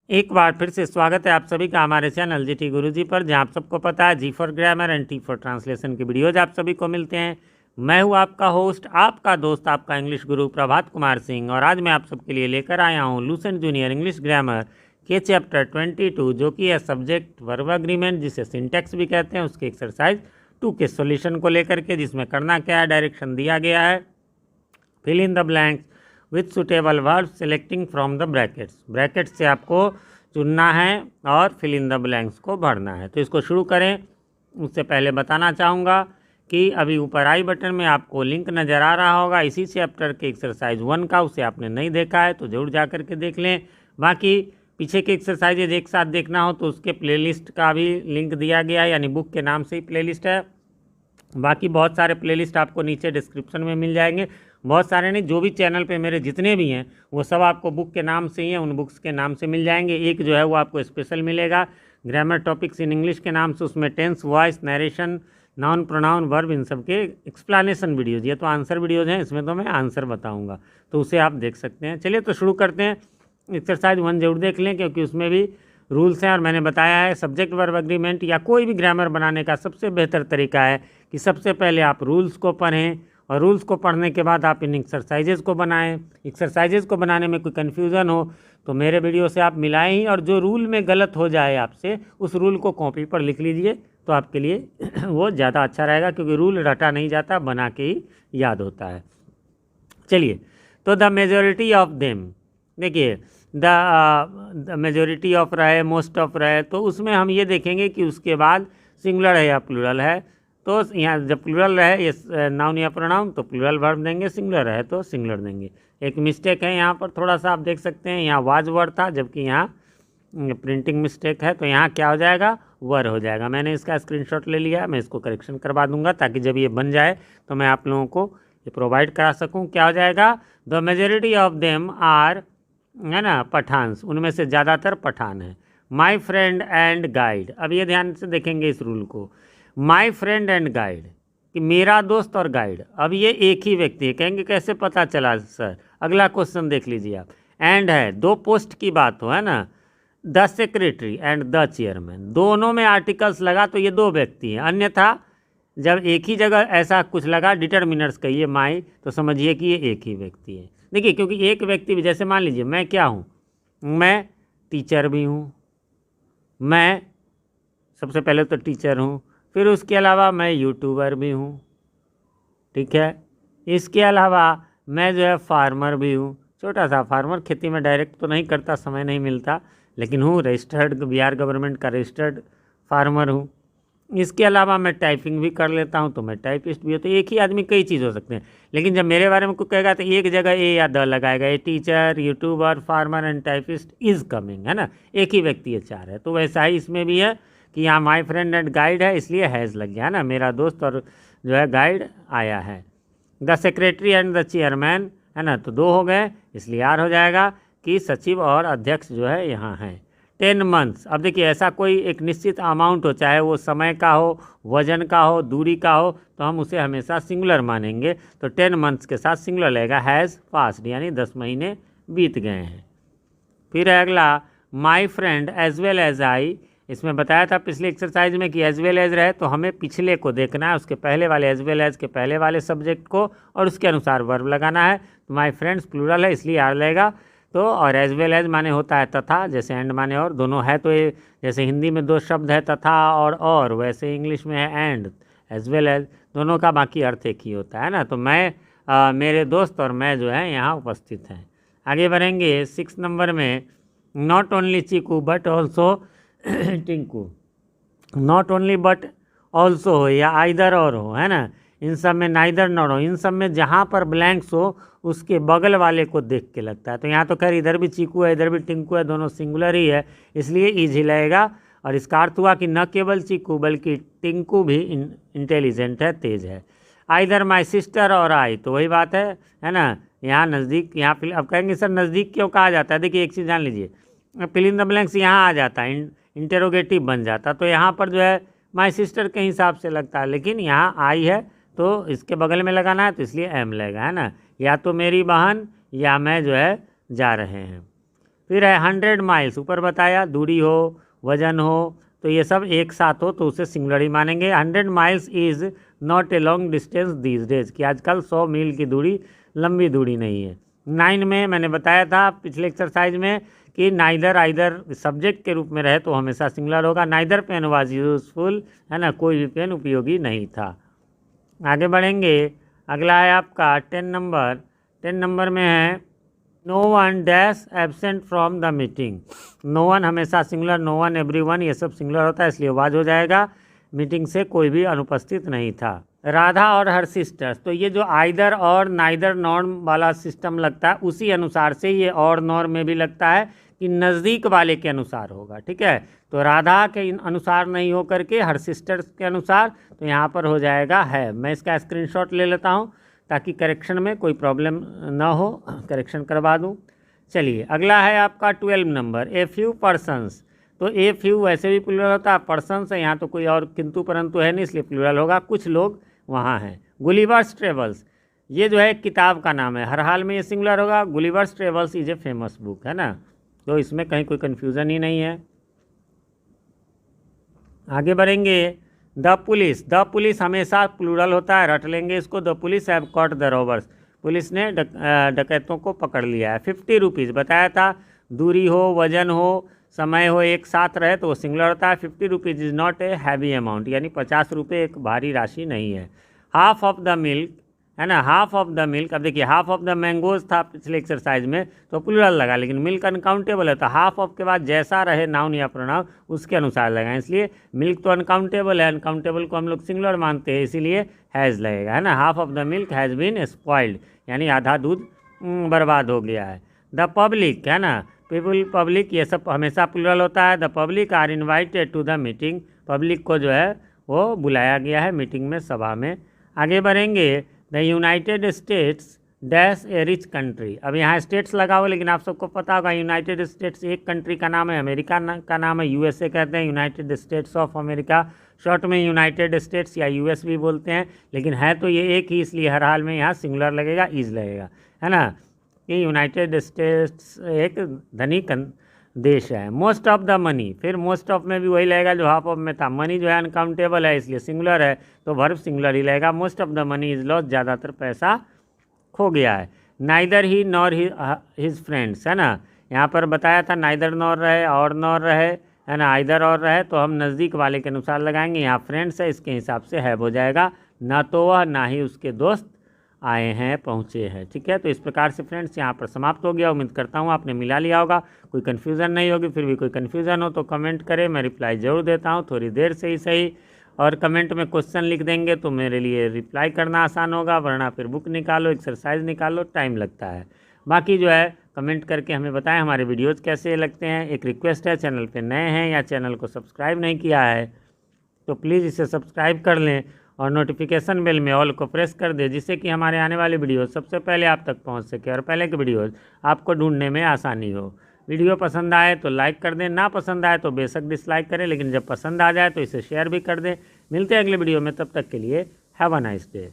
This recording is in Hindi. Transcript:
एक बार फिर से स्वागत है आप सभी का हमारे चैनल जीटी गुरुजी पर, जहां आप सबको पता है G for grammar and T for translation की वीडियोज आप सभी को मिलते हैं। मैं हूं आपका होस्ट, आपका दोस्त, आपका इंग्लिश गुरु प्रभात कुमार सिंह, और आज मैं आप सबके लिए लेकर आया हूं लूसेंट जूनियर इंग्लिश ग्रामर के चैप्टर 22, जो कि है सब्जेक्ट वर्ब एग्रीमेंट, जिसे सिंटेक्स भी कहते हैं, उसके एक्सरसाइज 2 के सॉल्यूशन को लेकर के, जिसमें करना क्या है, डायरेक्शन दिया गया है। Fill in the blanks with suitable verb selecting from the brackets. Brackets से आपको चुनना है और फिल इन द ब्लैंक्स को भरना है। तो इसको शुरू करें उससे पहले बताना चाहूँगा कि अभी ऊपर आई बटन में आपको लिंक नज़र आ रहा होगा इसी चैप्टर के एक्सरसाइज 1 का। उसे आपने नहीं देखा है तो ज़रूर जा कर के देख लें। बाकी पीछे के एक्सरसाइजेज एक साथ देखना हो तो उसके प्लेलिस्ट का भी लिंक दिया गया है, यानी बुक के नाम से ही प्लेलिस्ट है। बाकी बहुत सारे प्लेलिस्ट आपको नीचे डिस्क्रिप्शन में मिल जाएंगे। बहुत सारे नहीं, जो भी चैनल पे मेरे जितने भी हैं वो सब आपको बुक के नाम से ही हैं, उन बुक्स के नाम से मिल जाएंगे। एक जो है वो आपको स्पेशल मिलेगा ग्रामर टॉपिक्स इन इंग्लिश के नाम से, उसमें tense, voice, narration, noun, pronoun, verb, इन सब के एक्सप्लेनेशन वीडियोज़। ये तो आंसर वीडियोज़ हैं, इसमें तो मैं आंसर बताऊँगा, तो उसे आप देख सकते हैं। चलिए तो शुरू करते हैं। एक्सरसाइज 1 जरूर देख लें, क्योंकि उसमें भी रूल्स हैं, और मैंने बताया है सब्जेक्ट वर्ब एग्रीमेंट या कोई भी ग्रामर बनाने का सबसे बेहतर तरीका है कि सबसे पहले आप रूल्स को पढ़ें, और रूल्स को पढ़ने के बाद आप इन एक्सरसाइजेज़ को बनाएं। एक्सरसाइजेज़ को बनाने में कोई कन्फ्यूज़न हो तो मेरे वीडियो से आप मिलाएं ही, और जो रूल में गलत हो जाए आपसे उस रूल को कॉपी पर लिख लीजिए, तो आपके लिए वो ज़्यादा अच्छा रहेगा, क्योंकि रूल रटा नहीं जाता, बना के ही याद होता है। चलिए, तो द मेजॉरिटी ऑफ देम, देखिए द मेजॉरिटी ऑफ रहे, मोस्ट ऑफ रहे, तो उसमें हम ये देखेंगे कि उसके बाद सिंगुलर है या प्लूरल है। तो यहाँ जब प्लूरल रहे ये नाउन या प्रोनाउन तो प्लूरल वर्ब देंगे, सिंगुलर है तो सिंगुलर देंगे। एक मिस्टेक है यहाँ पर, थोड़ा सा आप देख सकते हैं, यहाँ वाज वर्ड था जबकि यहाँ प्रिंटिंग मिस्टेक है, तो यहाँ क्या हो जाएगा, वर हो जाएगा। मैंने इसका स्क्रीनशॉट ले लिया है, मैं इसको करेक्शन करवा दूंगा ताकि जब ये बन जाए तो मैं आप लोगों को ये प्रोवाइड करा सकूँ। क्या हो जाएगा, the majority of them are, है ना, पठान्स, उनमें से ज़्यादातर पठान है। माई फ्रेंड एंड गाइड, अब ये ध्यान से देखेंगे इस रूल को, माई फ्रेंड एंड गाइड कि मेरा दोस्त और गाइड, अब ये एक ही व्यक्ति है। कहेंगे कैसे पता चला सर, अगला क्वेश्चन देख लीजिए आप। एंड है, 2 पोस्ट की बात हो, है ना, the secretary and the chairman, दोनों में आर्टिकल्स लगा तो ये 2 व्यक्ति हैं। अन्यथा जब एक ही जगह ऐसा कुछ लगा, डिटर्मिनर्स कहिए माई, तो समझिए कि ये एक ही व्यक्ति है। देखिए, क्योंकि एक व्यक्ति भी, जैसे मान लीजिए मैं क्या हूँ, मैं टीचर भी हूँ, मैं सबसे पहले तो टीचर हूँ, फिर उसके अलावा मैं यूट्यूबर भी हूँ, ठीक है, इसके अलावा मैं जो है फार्मर भी हूँ, छोटा सा फार्मर, खेती में डायरेक्ट तो नहीं करता, समय नहीं मिलता, लेकिन हूँ रजिस्टर्ड, बिहार गवर्नमेंट का रजिस्टर्ड फार्मर हूँ। इसके अलावा मैं टाइपिंग भी कर लेता हूँ, तो मैं टाइपिस्ट भी हूँ। तो एक ही आदमी कई चीज़ हो सकते हैं, लेकिन जब मेरे बारे में कोई कहेगा तो एक जगह ए या द लगाएगा, a teacher, YouTuber, farmer and typist is coming, है ना, एक ही व्यक्ति ये 4 है। तो वैसा ही इसमें भी है कि यहाँ माई फ्रेंड एंड गाइड है, इसलिए हैज़ लग गया, है ना, मेरा दोस्त और जो है गाइड आया है। The secretary and the chairman, है ना, तो 2 हो गए, इसलिए आर हो जाएगा कि सचिव और अध्यक्ष जो है यहाँ हैं। 10 मंथ्स, अब देखिए ऐसा कोई एक निश्चित अमाउंट हो, चाहे वो समय का हो, वजन का हो, दूरी का हो, तो हम उसे हमेशा सिंगुलर मानेंगे। तो 10 मंथ्स के साथ सिंगुलर लगेगा, हैज़ पास्ड, यानी 10 महीने बीत गए हैं। फिर अगला, my friend as well as I, इसमें बताया था पिछले एक्सरसाइज में कि एज वेल एज रहे तो हमें पिछले को देखना है, उसके पहले वाले एज वेल एज के पहले वाले सब्जेक्ट को, और उसके अनुसार वर्ब लगाना है। तो माई फ्रेंड्स प्लूरल है, इसलिए आर लगेगा। तो और एज वेल एज माने होता है तथा, जैसे एंड माने और, दोनों है तो ये, जैसे हिंदी में 2 शब्द है तथा और, वैसे इंग्लिश में है एंड, एज वेल एज, दोनों का बाकी अर्थ एक ही होता है ना। तो मैं मेरे दोस्त और मैं जो है यहाँ उपस्थित हैं। आगे बढ़ेंगे 6 नंबर में, not only Chiku but also Tinku, not only but also हो या आइदर और हो, है ना, इन सब में नाइदर नॉट हो, इन सब में जहाँ पर ब्लैंक्स हो उसके बगल वाले को देख के लगता है। तो यहाँ तो खैर इधर भी चीकू है इधर भी टिंकू है, दोनों सिंगुलर ही है, इसलिए ईजी लगेगा। और इसका अर्थ हुआ कि न केवल चीकू बल्कि टिंकू भी इंटेलिजेंट है, तेज है। आइदर माई सिस्टर और आई, तो वही बात है ना, यहाँ नज़दीक, यहाँ फिर अब कहेंगे सर नज़दीक क्यों कहा जाता है। देखिए एक चीज़ जान लीजिए, फिल इन द ब्लैंक्स यहाँ आ जाता है, इंटेरोगेटिव बन जाता, तो यहाँ पर जो है माई सिस्टर के हिसाब से लगता है, लेकिन यहाँ आई है तो इसके बगल में लगाना है, तो इसलिए एम लगेगा, है ना, या तो मेरी बहन या मैं जो है जा रहे हैं। फिर है 100 माइल्स, ऊपर बताया दूरी हो, वजन हो, तो ये सब एक साथ हो तो उसे सिंगुलर ही मानेंगे। 100 miles is not a long distance these days, कि आजकल 100 मील की दूरी लंबी दूरी नहीं है। 9 में मैंने बताया था पिछले एक्सरसाइज में कि नाइदर आइदर सब्जेक्ट के रूप में रहे तो हमेशा सिंगुलर होगा। नाइदर पेन वाज यूजफुल, है ना, कोई भी पेन उपयोगी नहीं था। आगे बढ़ेंगे, अगला है आपका 10 नंबर। 10 नंबर में है no one dash absent from the meeting. No one हमेशा singular, no one every one ये सब सिंगुलर होता है, इसलिए वाज हो जाएगा। मीटिंग से कोई भी अनुपस्थित नहीं था। राधा और हर सिस्टर्स, तो ये जो आइदर और नाइदर नॉर वाला सिस्टम लगता है उसी अनुसार से ये और नॉर में भी लगता है कि नज़दीक वाले के अनुसार होगा। ठीक है, तो राधा के अनुसार नहीं हो करके हर सिस्टर्स के अनुसार, तो यहाँ पर हो जाएगा है। मैं इसका स्क्रीनशॉट ले लेता हूँ ताकि करेक्शन में कोई प्रॉब्लम ना हो, करेक्शन करवा दूँ। चलिए अगला है आपका 12 नंबर, ए फ्यू पर्सन्स। तो ए फ्यू वैसे भी प्लूरल होता है, पर्सन्स है यहाँ तो कोई और किंतु परंतु है नहीं, इसलिए प्लूरल होगा। कुछ लोग वहाँ हैं। गुलिवर्स ट्रेवल्स, ये जो है एक किताब का नाम है, हर हाल में ये सिंगुलर होगा। Gulliver's travels is a famous book, है ना, तो इसमें कहीं कोई कन्फ्यूज़न ही नहीं है। आगे बढ़ेंगे, द पुलिस। द पुलिस हमेशा प्लूरल होता है, रट लेंगे इसको। The police have caught the robbers, police ने डकैतों को पकड़ लिया है। 50 रुपीज़ बताया था, दूरी हो, वजन हो, समय हो, एक साथ रहे तो वो सिंगुलर होता है। 50 rupees is not a heavy amount, यानी 50 रुपये एक भारी राशि नहीं है। हाफ ऑफ द मिल्क, है ना, हाफ ऑफ द मिल्क। अब देखिए हाफ ऑफ द मैंगोज था पिछले एक्सरसाइज में तो प्लूरल लगा, लेकिन मिल्क अनकाउंटेबल है तो हाफ ऑफ के बाद जैसा रहे नाउन या प्रोनाउन उसके अनुसार लगाएं, इसलिए मिल्क तो अनकाउंटेबल है, अनकाउंटेबल को हम लोग सिंगुलर मानते हैं, इसीलिए हैज़ लगेगा, है ना। Half of the milk has been spoiled, यानी आधा दूध बर्बाद हो गया है। द पब्लिक, है ना, पीपल, पब्लिक, ये सब हमेशा प्लूरल होता है। The public are invited to the meeting, public को जो है वो बुलाया गया है मीटिंग में, सभा में। आगे बढ़ेंगे, the United states dash A rich country. अब यहाँ स्टेट्स लगा हो, लेकिन आप सबको पता होगा यूनाइटेड स्टेट्स एक कंट्री का नाम है, अमेरिका का नाम है, यूएसए कहते हैं, United states of America, short में यूनाइटेड स्टेट्स या यूएस भी बोलते हैं, लेकिन है तो ये एक ही, इसलिए हर हाल में यहाँ सिंगुलर लगेगा, इज लगेगा, है ना, कि यूनाइटेड स्टेट्स एक धनी देश है। मोस्ट ऑफ द मनी, फिर मोस्ट ऑफ में भी वही लगेगा जो हाफ ऑफ में था। मनी जो है अनकाउंटेबल है इसलिए सिंगुलर है, तो वर्ब सिंगुलर ही लगेगा। Most of the money is lost, ज़्यादातर पैसा खो गया है। नाइदर ही नॉर हिज फ्रेंड्स, है ना, यहाँ पर बताया था नाइदर नॉर रहे और नॉर रहे, है ना, आइदर और रहे तो हम नज़दीक वाले के अनुसार लगाएंगे। यहाँ फ्रेंड्स है, इसके हिसाब से हैव हो जाएगा। ना तो वह ना ही उसके दोस्त आए हैं, पहुँचे हैं। ठीक है, तो इस प्रकार से फ्रेंड्स यहाँ पर समाप्त हो गया। उम्मीद करता हूँ आपने मिला लिया होगा, कोई कन्फ्यूज़न नहीं होगी। फिर भी कोई कन्फ्यूज़न हो तो कमेंट करें, मैं रिप्लाई ज़रूर देता हूँ, थोड़ी देर से ही सही। और कमेंट में क्वेश्चन लिख देंगे तो मेरे लिए रिप्लाई करना आसान होगा, वरना फिर बुक निकालो, एक्सरसाइज निकालो, टाइम लगता है। बाकी जो है कमेंट करके हमें बताएं हमारे वीडियोज़ कैसे लगते हैं। एक रिक्वेस्ट है, चैनल पे नए हैं या चैनल को सब्सक्राइब नहीं किया है तो प्लीज़ इसे सब्सक्राइब कर लें और नोटिफिकेशन बेल में ऑल को प्रेस कर दें, जिससे कि हमारे आने वाले वीडियो सबसे पहले आप तक पहुंच सके और पहले के वीडियोज़ आपको ढूंढने में आसानी हो। वीडियो पसंद आए तो लाइक कर दें, ना पसंद आए तो बेशक डिसलाइक करें, लेकिन जब पसंद आ जाए तो इसे शेयर भी कर दें। मिलते हैं अगले वीडियो में, तब तक के लिए हैव अ नाइस डे।